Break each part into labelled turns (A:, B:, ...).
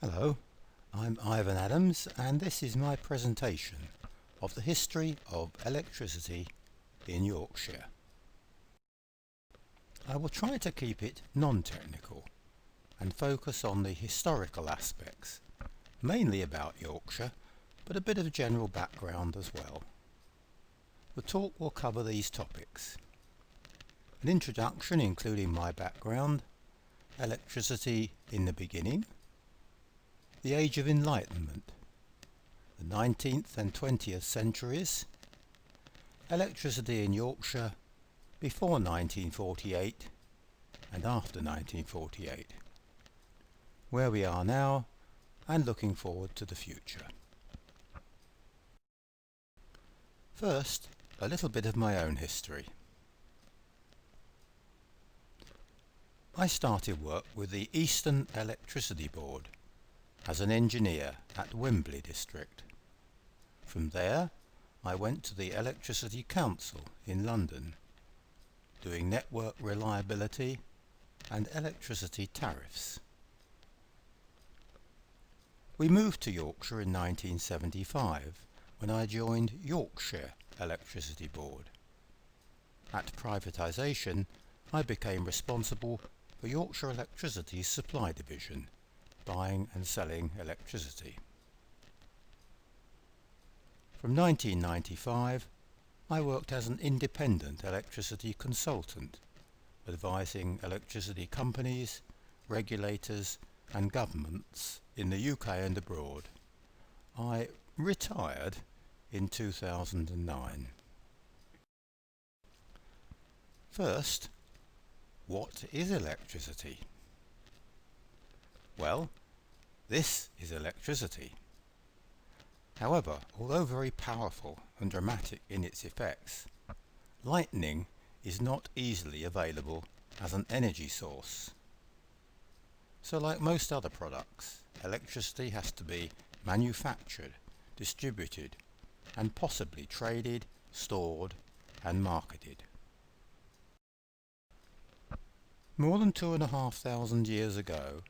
A: Hello, I'm Ivan Adams and this is my presentation of the history of electricity in Yorkshire. I will try to keep it non-technical and focus on the historical aspects, mainly about Yorkshire, but a bit of general background as well. The talk will cover these topics: an introduction including my background, electricity in the beginning, the Age of Enlightenment, the 19th and 20th centuries, electricity in Yorkshire before 1948 and after 1948, where we are now and looking forward to the future. First, a little bit of my own history. I started work with the Eastern Electricity Board as an engineer at Wembley District. From there I went to the Electricity Council in London, doing network reliability and electricity tariffs. We moved to Yorkshire in 1975 when I joined Yorkshire Electricity Board. At privatisation I became responsible for Yorkshire Electricity's supply division, buying and selling electricity. From 1995 I worked as an independent electricity consultant, advising electricity companies, regulators and governments in the UK and abroad. I retired in 2009. First, what is electricity? Well, this is electricity. However, although very powerful and dramatic in its effects, lightning is not easily available as an energy source. So like most other products, electricity has to be manufactured, distributed, and possibly traded, stored, and marketed. More than 2,500 years ago,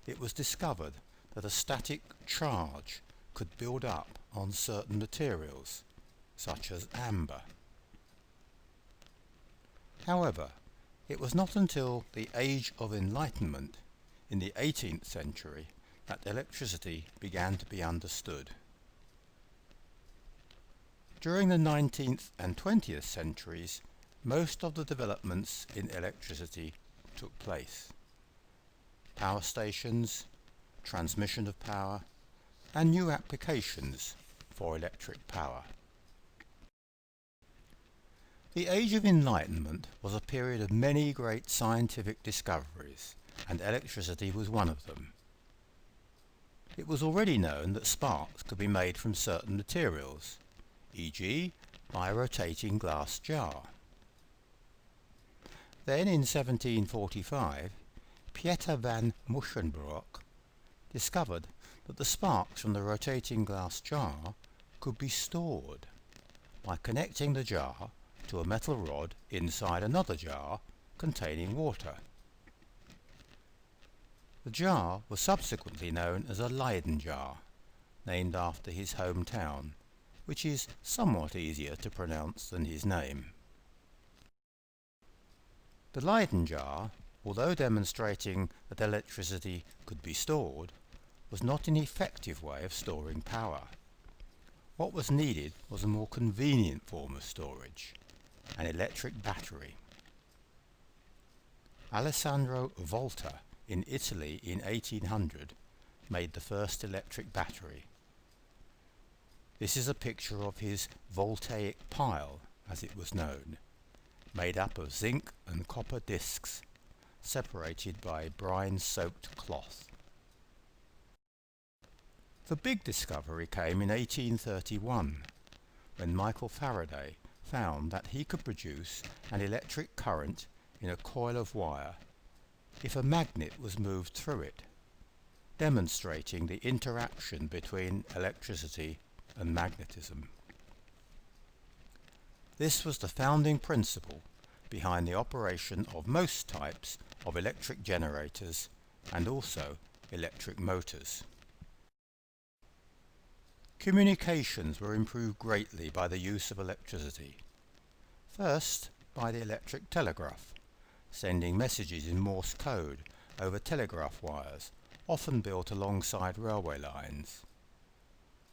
A: it was discovered that a static charge could build up on certain materials, such as amber. However, it was not until the Age of Enlightenment in the 18th century that electricity began to be understood. During the 19th and 20th centuries, most of the developments in electricity took place. Power stations, transmission of power, and new applications for electric power. The Age of Enlightenment was a period of many great scientific discoveries, and electricity was one of them. It was already known that sparks could be made from certain materials, e.g. by a rotating glass jar. Then in 1745, Pieter van Musschenbroek discovered that the sparks from the rotating glass jar could be stored by connecting the jar to a metal rod inside another jar containing water. The jar was subsequently known as a Leyden jar, named after his hometown, which is somewhat easier to pronounce than his name. The Leyden jar, although demonstrating that electricity could be stored, was not an effective way of storing power. What was needed was a more convenient form of storage, an electric battery. Alessandro Volta in Italy in 1800 made the first electric battery. This is a picture of his voltaic pile, as it was known, made up of zinc and copper discs, separated by brine-soaked cloth. The big discovery came in 1831, when Michael Faraday found that he could produce an electric current in a coil of wire if a magnet was moved through it, demonstrating the interaction between electricity and magnetism. This was the founding principle behind the operation of most types of electric generators and also electric motors. Communications were improved greatly by the use of electricity. First, by the electric telegraph, sending messages in Morse code over telegraph wires, often built alongside railway lines.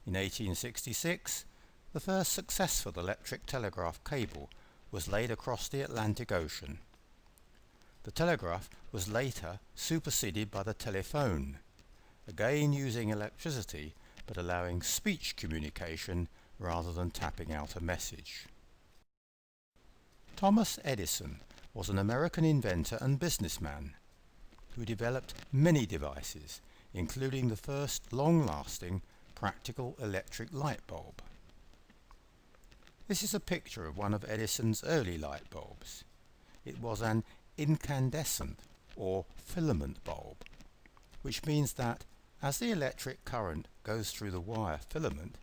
A: In 1866, the first successful electric telegraph cable was laid across the Atlantic Ocean. The telegraph was later superseded by the telephone, again using electricity but allowing speech communication rather than tapping out a message. Thomas Edison was an American inventor and businessman who developed many devices, including the first long-lasting practical electric light bulb. This is a picture of one of Edison's early light bulbs. It was an incandescent or filament bulb, which means that as the electric current goes through the wire filament,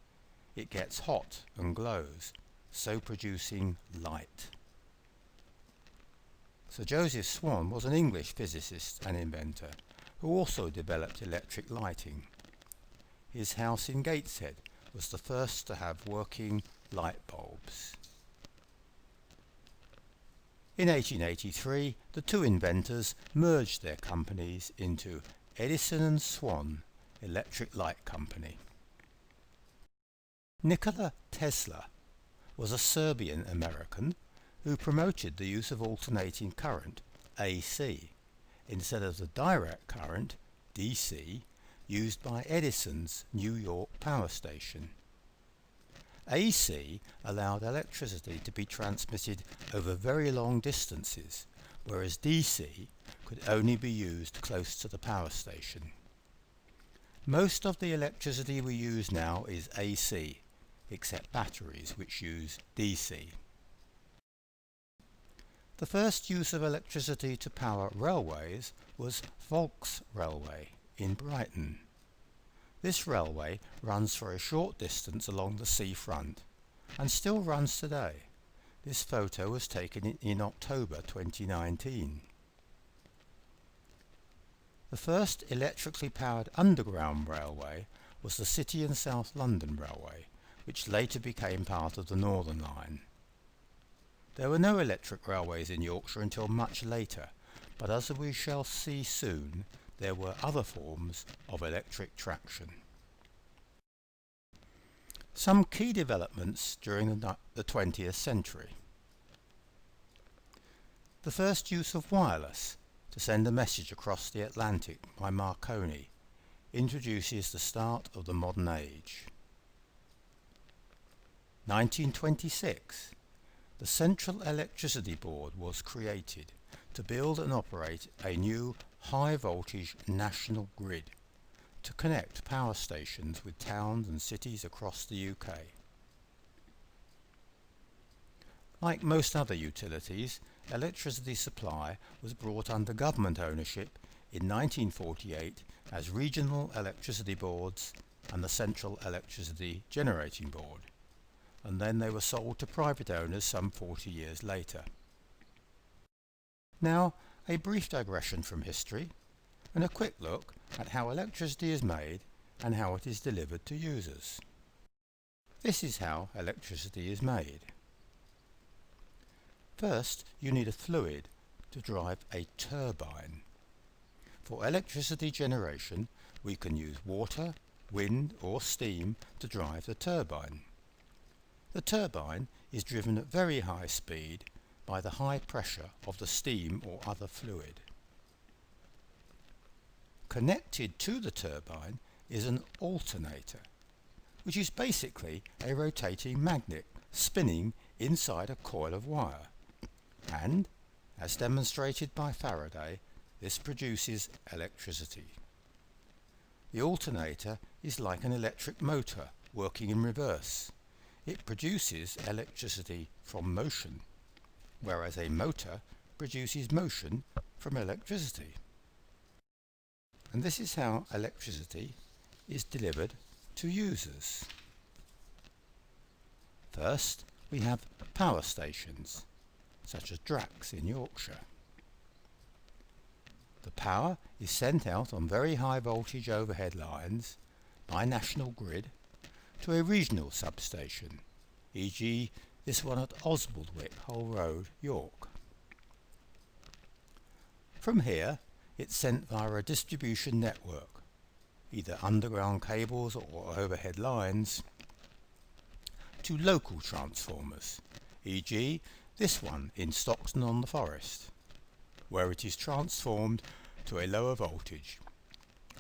A: it gets hot and glows, so producing light. Sir Joseph Swan was an English physicist and inventor who also developed electric lighting. His house in Gateshead was the first to have working light bulbs. In 1883, the two inventors merged their companies into Edison and Swan Electric Light Company. Nikola Tesla was a Serbian-American who promoted the use of alternating current, AC, instead of the direct current, DC, used by Edison's New York power station. AC allowed electricity to be transmitted over very long distances, whereas DC could only be used close to the power station. Most of the electricity we use now is AC, except batteries which use DC. The first use of electricity to power railways was Volks Railway in Brighton. This railway runs for a short distance along the seafront and still runs today. This photo was taken in October 2019. The first electrically powered underground railway was the City and South London Railway, which later became part of the Northern Line. There were no electric railways in Yorkshire until much later, but as we shall see soon, there were other forms of electric traction. Some key developments during the 20th century. The first use of wireless to send a message across the Atlantic by Marconi introduces the start of the modern age. 1926. The Central Electricity Board was created to build and operate a new high-voltage national grid to connect power stations with towns and cities across the UK. Like most other utilities, electricity supply was brought under government ownership in 1948 as regional electricity boards and the Central Electricity Generating Board, and then they were sold to private owners some 40 years later. Now, a brief digression from history and a quick look at how electricity is made and how it is delivered to users. This is how electricity is made. First, you need a fluid to drive a turbine. For electricity generation, we can use water, wind or steam to drive the turbine. The turbine is driven at very high speed by the high pressure of the steam or other fluid. Connected to the turbine is an alternator, which is basically a rotating magnet spinning inside a coil of wire. And, as demonstrated by Faraday, this produces electricity. The alternator is like an electric motor working in reverse. It produces electricity from motion, whereas a motor produces motion from electricity. And this is how electricity is delivered to users. First, we have power stations, such as Drax in Yorkshire. The power is sent out on very high voltage overhead lines by National Grid to a regional substation, e.g. this one at Osbaldwick, Hull Road, York. From here, it's sent via a distribution network, either underground cables or overhead lines, to local transformers, e.g. this one in Stockton-on-the-Forest, where it is transformed to a lower voltage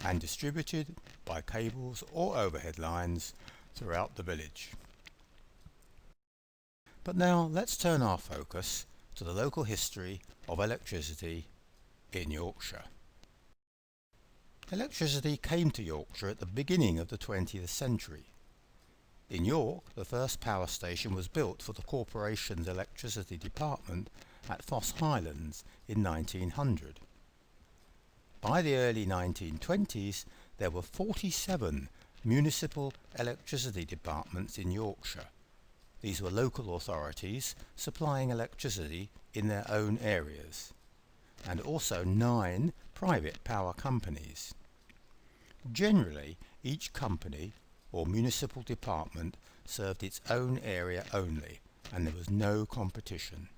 A: and distributed by cables or overhead lines throughout the village. But now let's turn our focus to the local history of electricity in Yorkshire. Electricity came to Yorkshire at the beginning of the 20th century. In York, the first power station was built for the corporation's electricity department at Foss Highlands in 1900. By the early 1920s, there were 47 municipal electricity departments in Yorkshire. These were local authorities supplying electricity in their own areas, and also 9 private power companies. Generally, each company or municipal department served its own area only, and there was no competition.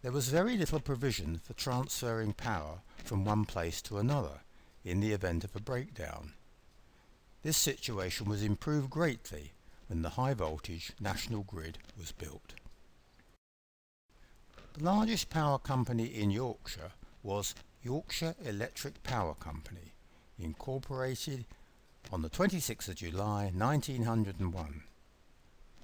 A: There was very little provision for transferring power from one place to another in the event of a breakdown. This situation was improved greatly when the high voltage national grid was built. The largest power company in Yorkshire was Yorkshire Electric Power Company, incorporated on the 26th of July 1901,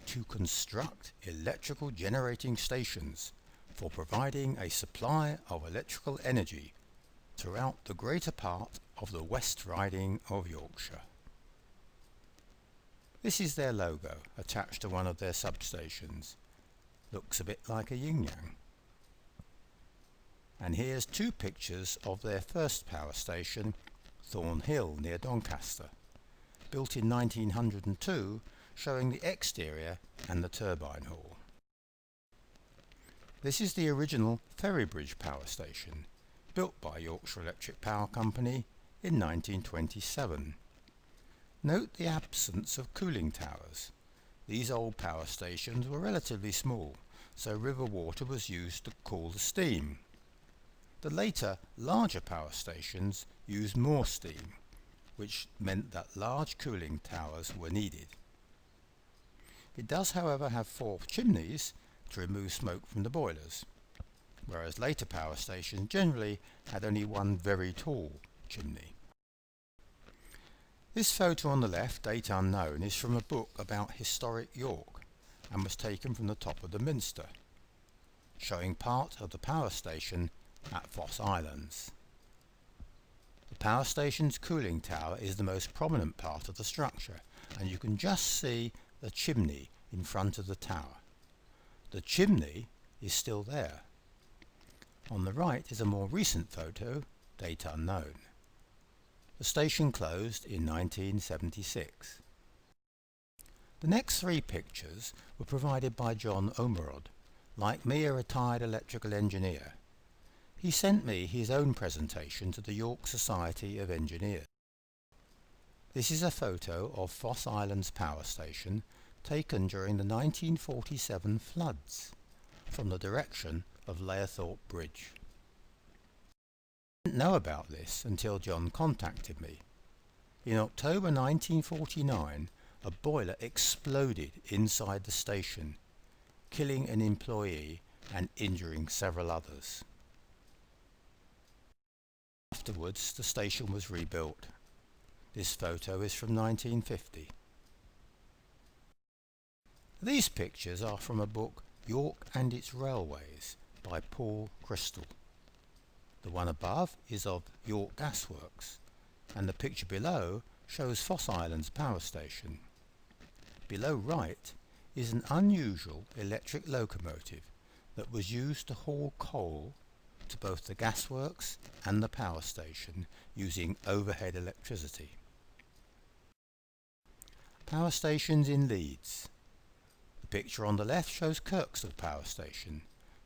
A: to construct electrical generating stations for providing a supply of electrical energy throughout the greater part of the West Riding of Yorkshire. This is their logo attached to one of their substations. Looks a bit like a yin-yang. And here's 2 pictures of their first power station, Thornhill near Doncaster, built in 1902, showing the exterior and the turbine hall. This is the original Ferrybridge power station, built by Yorkshire Electric Power Company in 1927. Note the absence of cooling towers. These old power stations were relatively small, so river water was used to cool the steam. The later, larger power stations used more steam, which meant that large cooling towers were needed. It does, however, have 4 chimneys to remove smoke from the boilers, whereas later power stations generally had only one very tall chimney. This photo on the left, date unknown, is from a book about historic York and was taken from the top of the Minster, showing part of the power station at Foss Islands. The power station's cooling tower is the most prominent part of the structure, and you can just see the chimney in front of the tower. The chimney is still there. On the right is a more recent photo, date unknown. The station closed in 1976. The next 3 pictures were provided by John Omerod, like me, a retired electrical engineer. He sent me his own presentation to the York Society of Engineers. This is a photo of Foss Islands Power Station taken during the 1947 floods from the direction of Layerthorpe Bridge. I didn't know about this until John contacted me. In October 1949, a boiler exploded inside the station, killing an employee and injuring several others. Afterwards, the station was rebuilt. This photo is from 1950. These pictures are from a book, York and Its Railways, by Paul Crystal. The one above is of York Gasworks, and the picture below shows Foss Islands Power Station. Below right is an unusual electric locomotive that was used to haul coal to both the gasworks and the power station using overhead electricity. Power stations in Leeds. The picture on the left shows Kirkstall Power Station,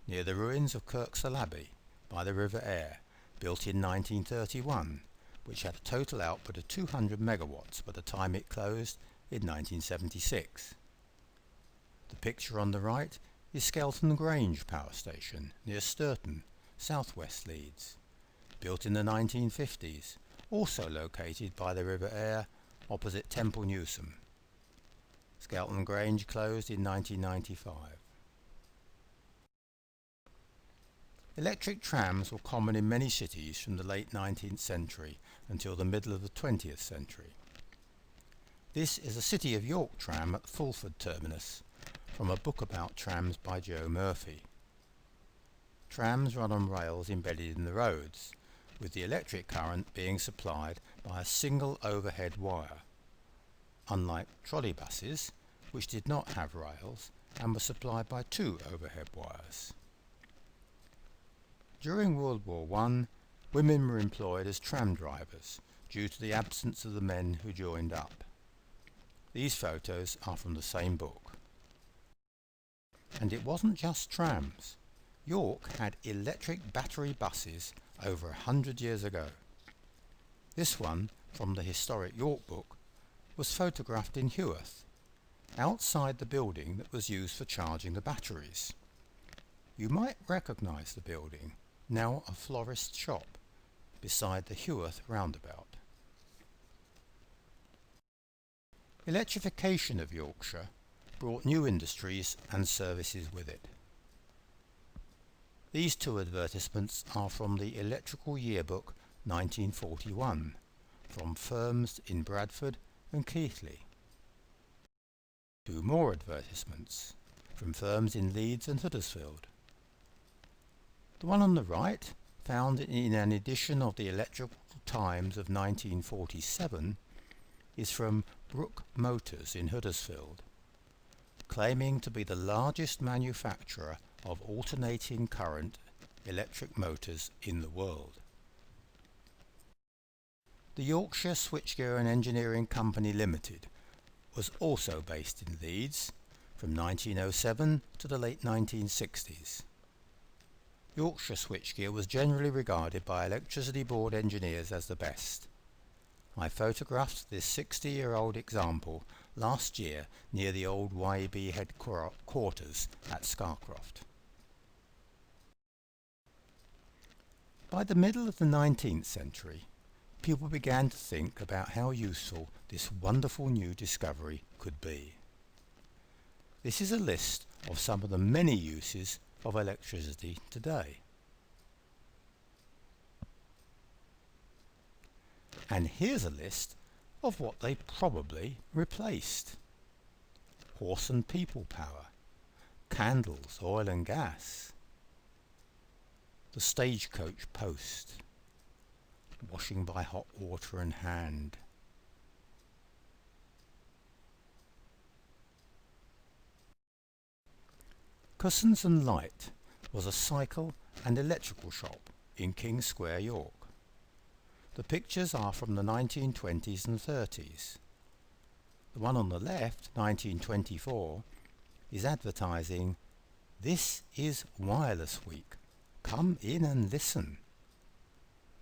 A: near the ruins of Kirkstall Abbey, by the River Aire, built in 1931, which had a total output of 200 megawatts by the time it closed in 1976. The picture on the right is Skelton Grange Power Station near Sturton, southwest Leeds, built in the 1950s, also located by the River Aire opposite Temple Newsam. Skelton Grange closed in 1995. Electric trams were common in many cities from the late 19th century until the middle of the 20th century. This is a City of York tram at Fulford terminus, from a book about trams by Joe Murphy. Trams run on rails embedded in the roads, with the electric current being supplied by a single overhead wire, unlike trolley buses, which did not have rails and were supplied by two overhead wires. During World War I, women were employed as tram drivers due to the absence of the men who joined up. These photos are from the same book. And it wasn't just trams. York had electric battery buses over 100 years ago. This one, from the historic York book, was photographed in Heworth, outside the building that was used for charging the batteries. You might recognise the building, now a florist's shop, beside the Heworth roundabout. Electrification of Yorkshire brought new industries and services with it. These two advertisements are from the Electrical Yearbook 1941, from firms in Bradford and Keighley. Two more advertisements, from firms in Leeds and Huddersfield. The one on the right, found in an edition of the Electrical Times of 1947, is from Brook Motors in Huddersfield, claiming to be the largest manufacturer of alternating current electric motors in the world. The Yorkshire Switchgear and Engineering Company Limited was also based in Leeds from 1907 to the late 1960s. Yorkshire switchgear was generally regarded by Electricity Board engineers as the best. I photographed this 60-year-old example last year near the old YEB headquarters at Scarcroft. By the middle of the 19th century, people began to think about how useful this wonderful new discovery could be. This is a list of some of the many uses of electricity today. And here's a list of what they probably replaced. Horse and people power, candles, oil and gas, the stagecoach post, washing by hot water and hand, Cussons and Light was a cycle and electrical shop in King Square, York. The pictures are from the 1920s and 30s. The one on the left, 1924, is advertising, "This is Wireless Week. Come in and listen."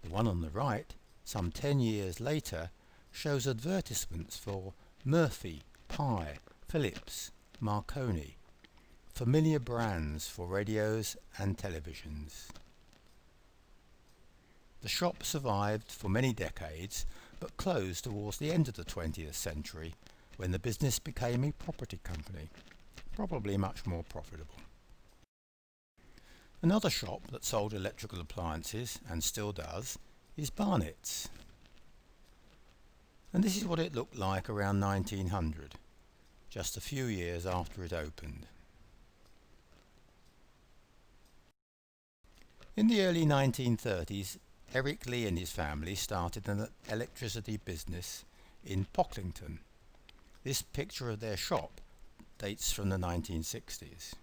A: The one on the right, some 10 years later, shows advertisements for Murphy, Pye, Philips, Marconi, familiar brands for radios and televisions. The shop survived for many decades, but closed towards the end of the 20th century when the business became a property company, probably much more profitable. Another shop that sold electrical appliances, and still does, is Barnett's. And this is what it looked like around 1900, just a few years after it opened. In the early 1930s, Eric Lee and his family started an electricity business in Pocklington. This picture of their shop dates from the 1960s.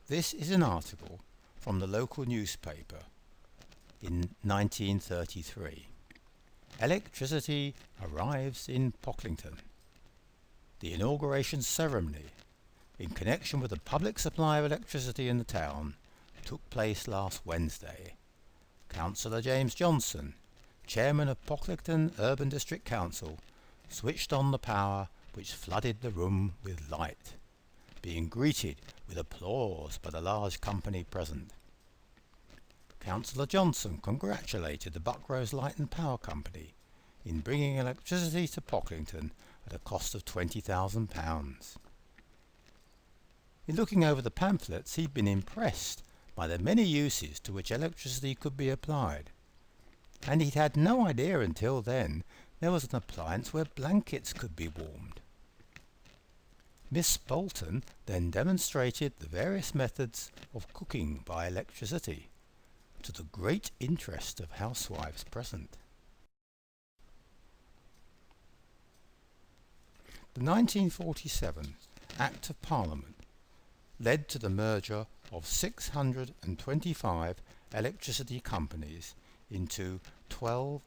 A: This is an article from the local newspaper in 1933. Electricity arrives in Pocklington. The inauguration ceremony, in connection with the public supply of electricity in the town, took place last Wednesday. Councillor James Johnson, chairman of Pocklington Urban District Council, switched on the power which flooded the room with light, being greeted with applause by the large company present. Councillor Johnson congratulated the Buckrose Light and Power Company in bringing electricity to Pocklington at a cost of £20,000. In looking over the pamphlets, he'd been impressed by the many uses to which electricity could be applied, and he'd had no idea until then there was an appliance where blankets could be warmed. Miss Bolton then demonstrated the various methods of cooking by electricity, to the great interest of housewives present. The 1947 Act of Parliament led to the merger of 625 electricity companies into 12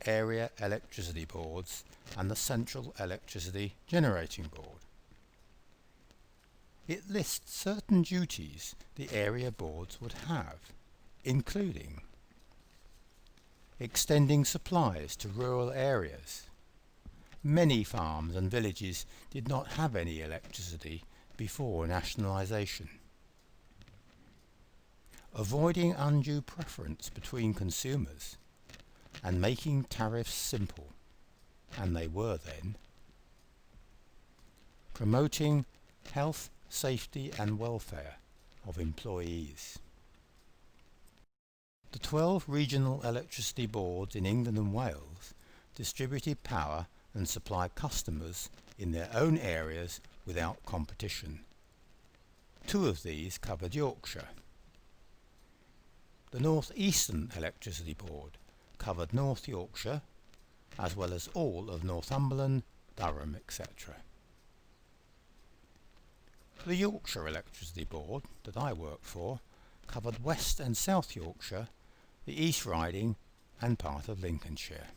A: area electricity boards and the Central Electricity Generating Board. It lists certain duties the area boards would have, including extending supplies to rural areas. Many farms and villages did not have any electricity before nationalisation. Avoiding undue preference between consumers and making tariffs simple, and they were then. Promoting health, safety and welfare of employees. The 12 regional electricity boards in England and Wales distributed power and supplied customers in their own areas without competition. 2 of these covered Yorkshire. The North Eastern Electricity Board covered North Yorkshire, as well as all of Northumberland, Durham, etc. The Yorkshire Electricity Board that I worked for covered West and South Yorkshire, the East Riding and part of Lincolnshire.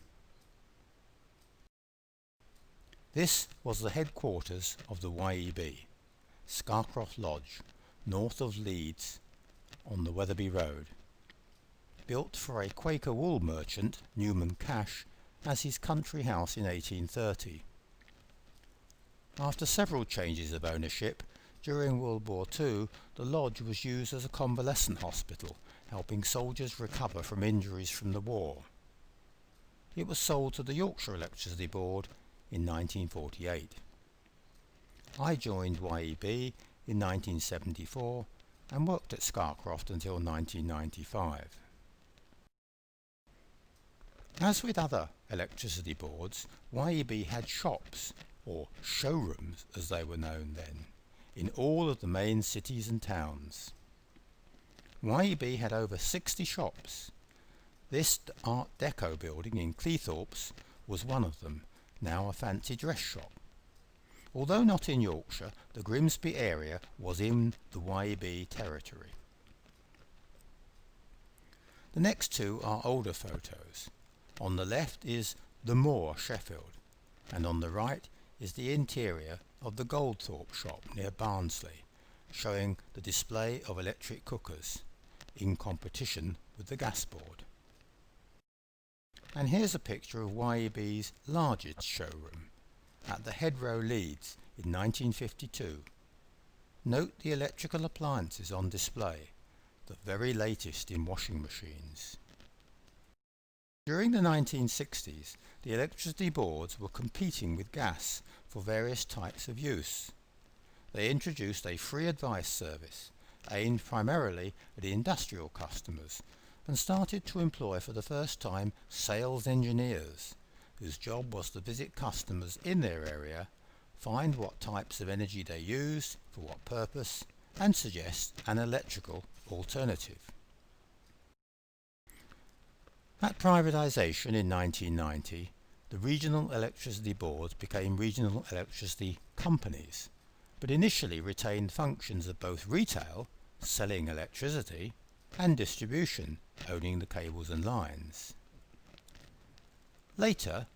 A: This was the headquarters of the YEB, Scarcroft Lodge, north of Leeds on the Wetherby Road, built for a Quaker wool merchant, Newman Cash, as his country house in 1830. After several changes of ownership, during World War II, the lodge was used as a convalescent hospital, helping soldiers recover from injuries from the war. It was sold to the Yorkshire Electricity Board in 1948. I joined YEB in 1974 and worked at Scarcroft until 1995. As with other electricity boards, YEB had shops, or showrooms as they were known then, in all of the main cities and towns. YEB had over 60 shops. This Art Deco building in Cleethorpes was one of them, now a fancy dress shop. Although not in Yorkshire, the Grimsby area was in the YEB territory. The next 2 are older photos. On the left is the Moor, Sheffield, and on the right is the interior of the Goldthorpe shop near Barnsley, showing the display of electric cookers, in competition with the gas board. And here's a picture of YEB's largest showroom, at the Headrow, Leeds, in 1952. Note the electrical appliances on display, the very latest in washing machines. During the 1960s, the electricity boards were competing with gas for various types of use. They introduced a free advice service, aimed primarily at industrial customers, and started to employ for the first time sales engineers, whose job was to visit customers in their area, find what types of energy they used, for what purpose, and suggest an electrical alternative. At privatisation in 1990, the regional electricity boards became regional electricity companies, but initially retained functions of both retail, selling electricity, and distribution, owning the cables and lines. Later,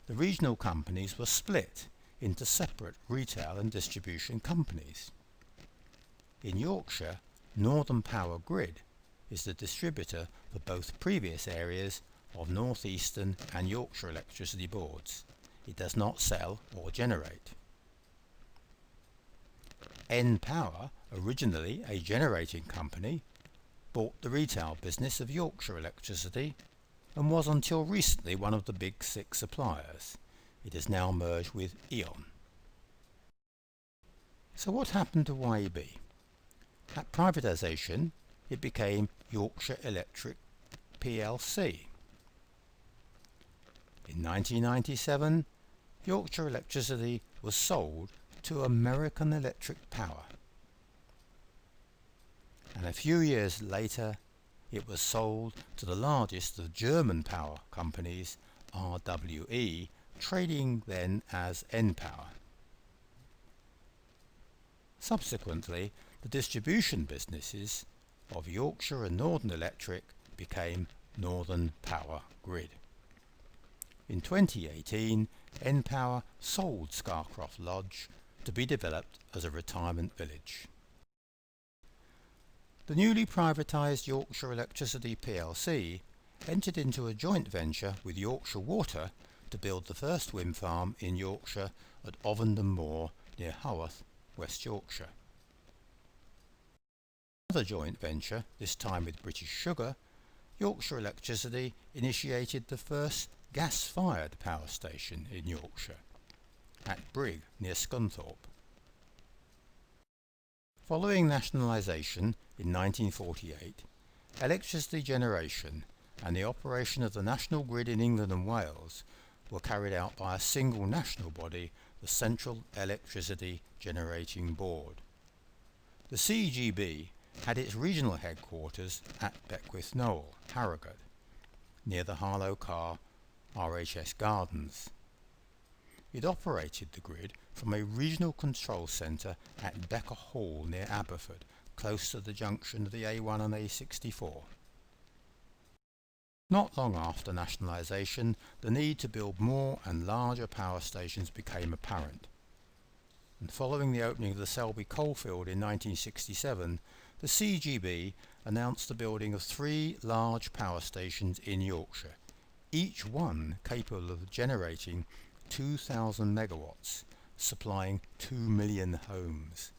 A: the regional companies were split into separate retail and distribution companies. In Yorkshire, Northern Power Grid is the distributor for both previous areas of North Eastern and Yorkshire electricity boards. It does not sell or generate. N Power, originally a generating company, bought the retail business of Yorkshire Electricity and was until recently one of the big six suppliers. It is now merged with E.ON. So what happened to YEB? At privatisation, it became Yorkshire Electric plc. In 1997, Yorkshire Electricity was sold to American Electric Power, and a few years later it was sold to the largest of German power companies, RWE, trading then as N-Power. Subsequently, the distribution businesses of Yorkshire and Northern Electric became Northern Power Grid. In 2018, N-Power sold Scarcroft Lodge to be developed as a retirement village. The newly privatised Yorkshire Electricity plc entered into a joint venture with Yorkshire Water to build the first wind farm in Yorkshire at Ovenden Moor near Haworth, West Yorkshire. Another joint venture, this time with British Sugar, Yorkshire Electricity initiated the first gas-fired power station in Yorkshire, at Brigg near Scunthorpe. Following nationalisation in 1948, electricity generation and the operation of the national grid in England and Wales were carried out by a single national body, the Central Electricity Generating Board. The CEGB had its regional headquarters at Beckwith Knoll, Harrogate, near the Harlow Carr RHS Gardens. It operated the grid from a regional control centre at Becker Hall near Aberford, close to the junction of the A1 and A64. Not long after nationalisation, the need to build more and larger power stations became apparent, and following the opening of the Selby coalfield in 1967, the CGB announced the building of 3 large power stations in Yorkshire, each one capable of generating 2,000 megawatts, supplying 2 million homes.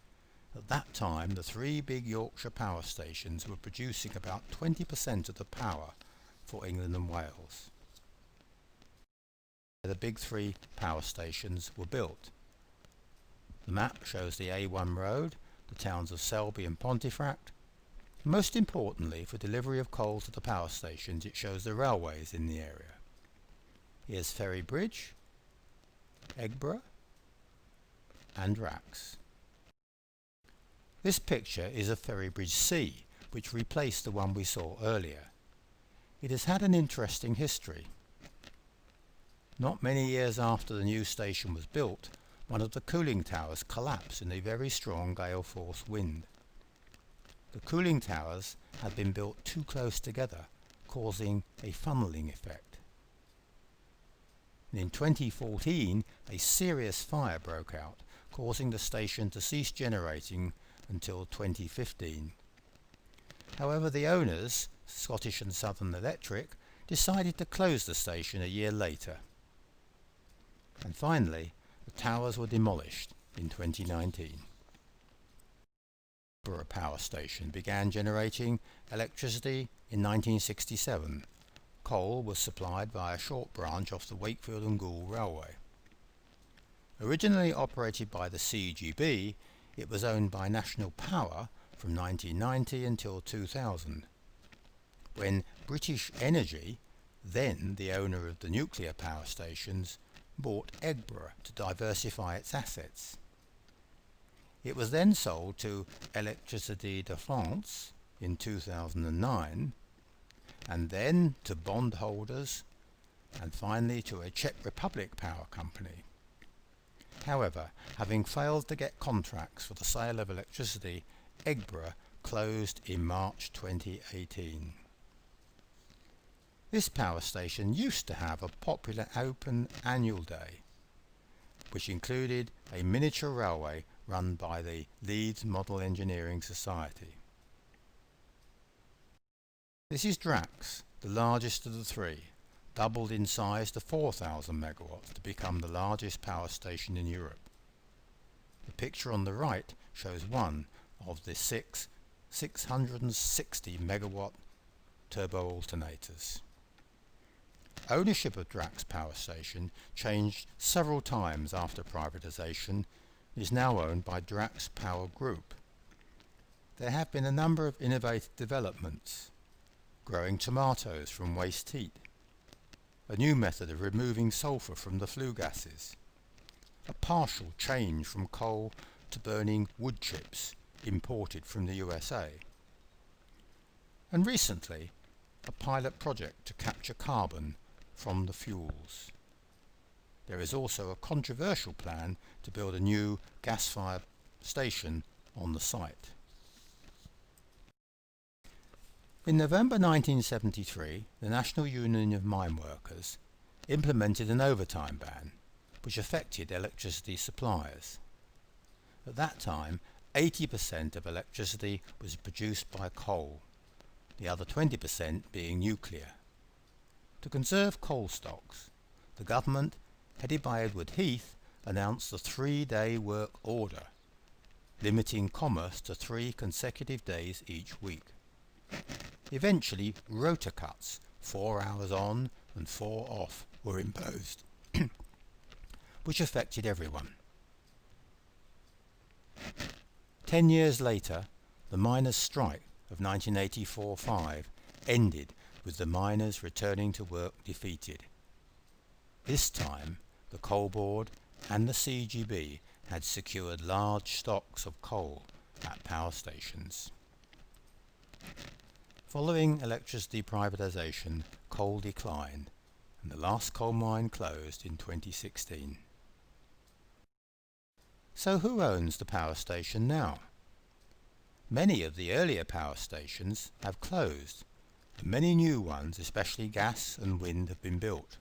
A: At that time, the 3 big Yorkshire power stations were producing about 20% of the power for England and Wales. The big 3 power stations were built. The map shows the A1 road, the towns of Selby and Pontefract. Most importantly, for delivery of coal to the power stations, it shows the railways in the area. Here's Ferry Bridge, Eggborough and Rax. This picture is of Ferrybridge C, which replaced the one we saw earlier. It has had an interesting history. Not many years after the new station was built, one of the cooling towers collapsed in a very strong gale force wind. The cooling towers had been built too close together, causing a funneling effect. And in 2014, a serious fire broke out, causing the station to cease generating until 2015. However, the owners, Scottish and Southern Electric, decided to close the station a year later. And finally, the towers were demolished in 2019. Eggborough Power Station began generating electricity in 1967. Coal was supplied by a short branch off the Wakefield and Goole Railway. Originally operated by the CGB, it was owned by National Power from 1990 until 2000, when British Energy, then the owner of the nuclear power stations, bought Eggborough to diversify its assets. It was then sold to Électricité de France in 2009, and then to bondholders, and finally to a Czech Republic power company. However, having failed to get contracts for the sale of electricity, Eggborough closed in March 2018. This power station used to have a popular open annual day, which included a miniature railway run by the Leeds Model Engineering Society. This is Drax, the largest of the 3, doubled in size to 4,000 megawatts to become the largest power station in Europe. The picture on the right shows one of the 660 megawatt turbo alternators. Ownership of Drax Power Station changed several times after privatisation and is now owned by Drax Power Group. There have been a number of innovative developments: growing tomatoes from waste heat, a new method of removing sulphur from the flue gases, a partial change from coal to burning wood chips imported from the USA, and recently a pilot project to capture carbon from the fuels. There is also a controversial plan to build a new gas-fired station on the site. In November 1973, the National Union of Mine Workers implemented an overtime ban, which affected electricity suppliers. At that time, 80% of electricity was produced by coal, the other 20% being nuclear. To conserve coal stocks, the government, headed by Edward Heath, announced the 3-day work order, limiting commerce to 3 consecutive days each week. Eventually, rota cuts, 4 hours on and 4 off, were imposed, which affected everyone. 10 years later, the miners' strike of 1984-5 ended with the miners returning to work defeated. This time, the Coal Board and the CGB had secured large stocks of coal at power stations. Following electricity privatisation, coal declined, and the last coal mine closed in 2016. So who owns the power station now? Many of the earlier power stations have closed, and many new ones, especially gas and wind, have been built.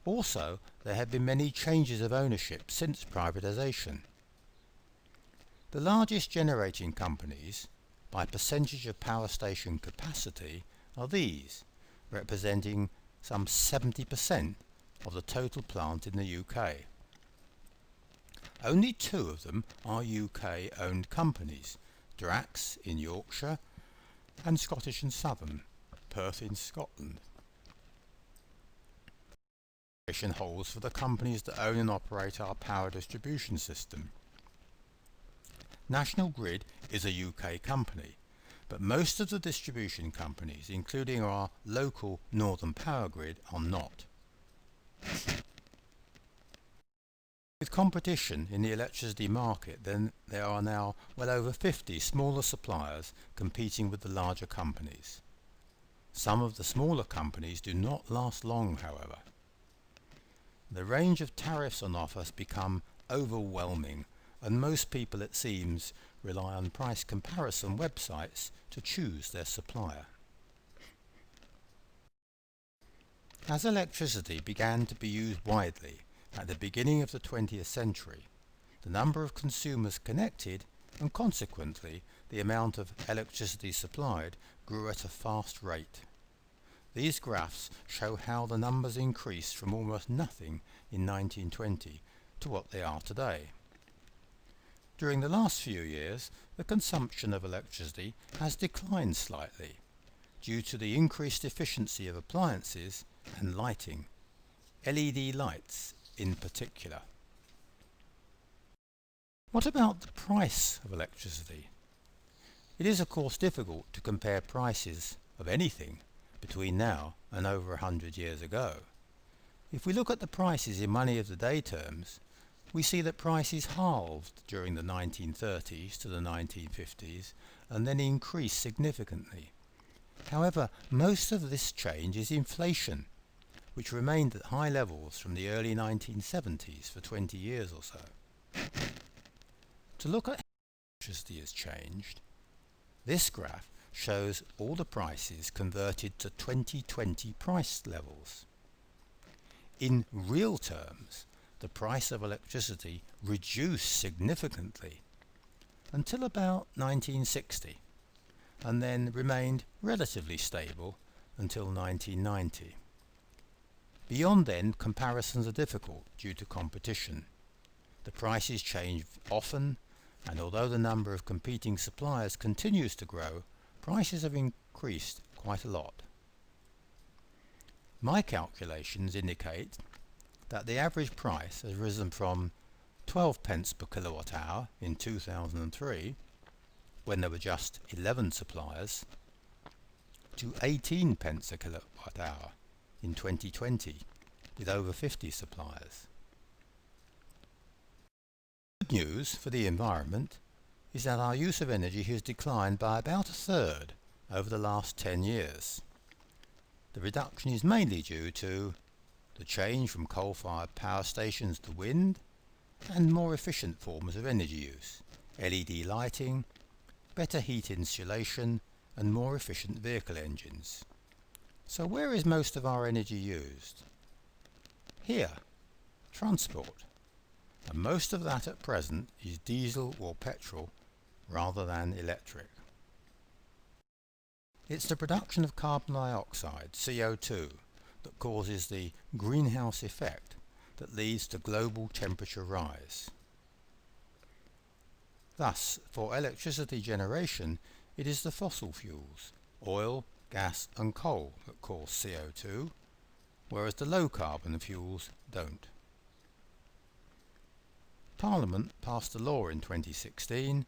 A: Also, there have been many changes of ownership since privatisation. The largest generating companies, by percentage of power station capacity, are these, representing some 70% of the total plant in the UK. Only 2 of them are UK-owned companies, Drax in Yorkshire and Scottish and Southern, Perth in Scotland. Holds for the companies that own and operate our power distribution system. National Grid is a UK company, but most of the distribution companies, including our local Northern Power Grid, are not. With competition in the electricity market, then there are now well over 50 smaller suppliers competing with the larger companies. Some of the smaller companies do not last long, however. The range of tariffs on offer has become overwhelming, and most people, it seems, rely on price comparison websites to choose their supplier. As electricity began to be used widely at the beginning of the 20th century, the number of consumers connected, and consequently the amount of electricity supplied, grew at a fast rate. These graphs show how the numbers increased from almost nothing in 1920 to what they are today. During the last few years, the consumption of electricity has declined slightly due to the increased efficiency of appliances and lighting, LED lights in particular. What about the price of electricity? It is of course difficult to compare prices of anything between now and over 100 years ago. If we look at the prices in money of the day terms, we see that prices halved during the 1930s to the 1950s and then increased significantly. However, most of this change is inflation, which remained at high levels from the early 1970s for 20 years or so. To look at how electricity has changed, this graph shows all the prices converted to 2020 price levels. In real terms, the price of electricity reduced significantly until about 1960, and then remained relatively stable until 1990. Beyond then, comparisons are difficult due to competition. The prices change often, and although the number of competing suppliers continues to grow, prices have increased quite a lot. My calculations indicate that the average price has risen from 12 pence per kilowatt hour in 2003, when there were just 11 suppliers, to 18 pence a kilowatt hour in 2020, with over 50 suppliers. Good news for the environment is that our use of energy has declined by about a third over the last 10 years. The reduction is mainly due to the change from coal-fired power stations to wind and more efficient forms of energy use, LED lighting, better heat insulation and more efficient vehicle engines. So where is most of our energy used? Here, transport, and most of that at present is diesel or petrol rather than electric. It's the production of carbon dioxide, CO2, that causes the greenhouse effect that leads to global temperature rise. Thus, for electricity generation, it is the fossil fuels, oil, gas and coal that cause CO2, whereas the low-carbon fuels don't. Parliament passed a law in 2016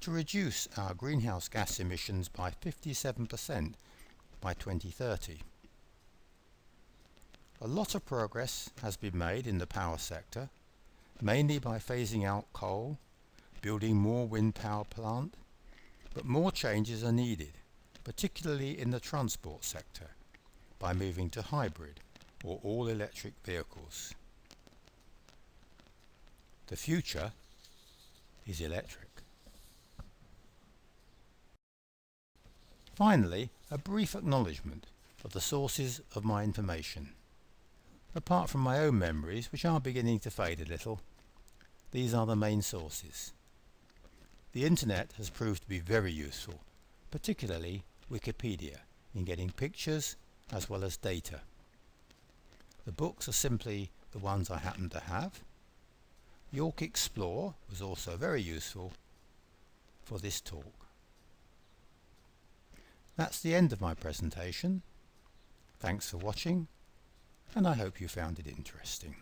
A: to reduce our greenhouse gas emissions by 57% by 2030. A lot of progress has been made in the power sector, mainly by phasing out coal, building more wind power plant, but more changes are needed, particularly in the transport sector, by moving to hybrid or all-electric vehicles. The future is electric. Finally, a brief acknowledgement of the sources of my information. Apart from my own memories, which are beginning to fade a little, these are the main sources. The internet has proved to be very useful, particularly Wikipedia, in getting pictures as well as data. The books are simply the ones I happen to have. York Explore was also very useful for this talk. That's the end of my presentation. Thanks for watching, and I hope you found it interesting.